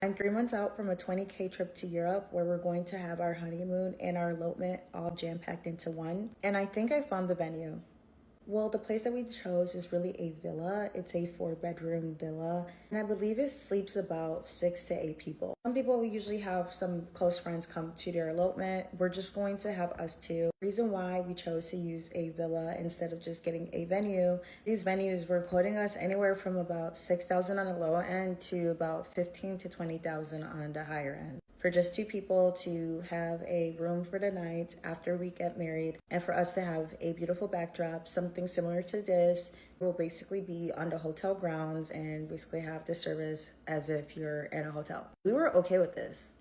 I'm 3 months out from a 20K trip to Europe where we're going to have our honeymoon and our elopement all jam-packed into one. And I think I found the venue. Well, the place that we chose is really a villa. It's a 4-bedroom villa, and I believe it sleeps about 6 to 8 people. Some people usually have some close friends come to their elopement. We're just going to have us two. The reason why we chose to use a villa instead of just getting a venue, these venues were quoting us anywhere from about $6,000 on the low end to about $15,000 to $20,000 on the higher end, for just two people to have a room for the night after we get married, and for us to have a beautiful backdrop, something similar to this. We'll basically be on the hotel grounds and basically have the service as if you're in a hotel. We were okay with this.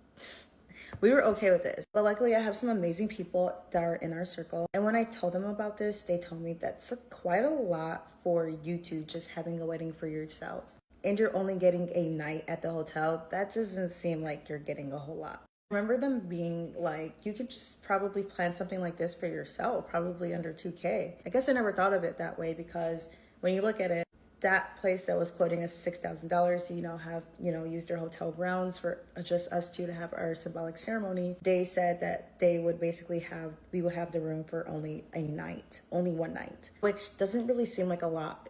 But luckily I have some amazing people that are in our circle. And when I told them about this, they told me that's quite a lot for you two just having a wedding for yourselves. And you're only getting a night at the hotel. That doesn't seem like you're getting a whole lot. I remember them being like, you could just probably plan something like this for yourself, probably under 2K. I guess I never thought of it that way, because when you look at it, that place that was quoting us $6,000 to, use their hotel grounds for just us two to have our symbolic ceremony, they said that we would have the room for only one night, which doesn't really seem like a lot,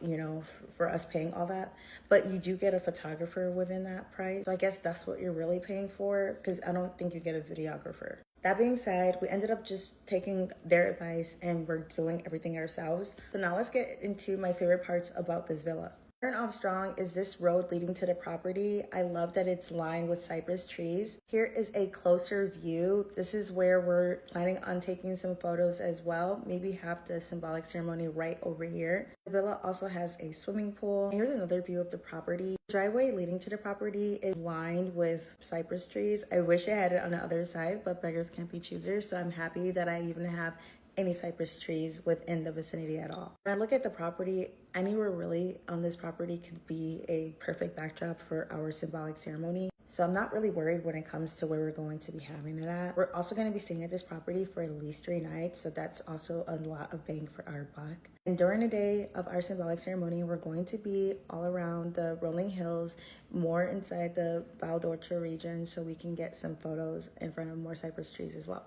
for us paying all that. But you do get a photographer within that price. So I guess that's what you're really paying for, because I don't think you get a videographer. That being said, we ended up just taking their advice and we're doing everything ourselves. So now let's get into my favorite parts about this villa. Turn off strong is this road leading to the property. I love that it's lined with cypress trees. Here is a closer view. This is where we're planning on taking some photos as well. Maybe have the symbolic ceremony right over here. The villa also has a swimming pool. Here's another view of the property. The driveway leading to the property is lined with cypress trees. I wish I had it on the other side, but beggars can't be choosers. So I'm happy that I even have any cypress trees within the vicinity at all. When I look at the property, anywhere really on this property could be a perfect backdrop for our symbolic ceremony. So I'm not really worried when it comes to where we're going to be having it at. We're also going to be staying at this property for at least 3 nights. So that's also a lot of bang for our buck. And during the day of our symbolic ceremony, we're going to be all around the rolling hills, more inside the Val d'Orcia region, so we can get some photos in front of more cypress trees as well.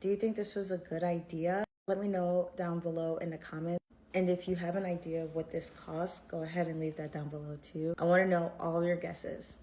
Do you think this was a good idea? Let me know down below in the comments. And if you have an idea of what this costs, go ahead and leave that down below too. I want to know all your guesses.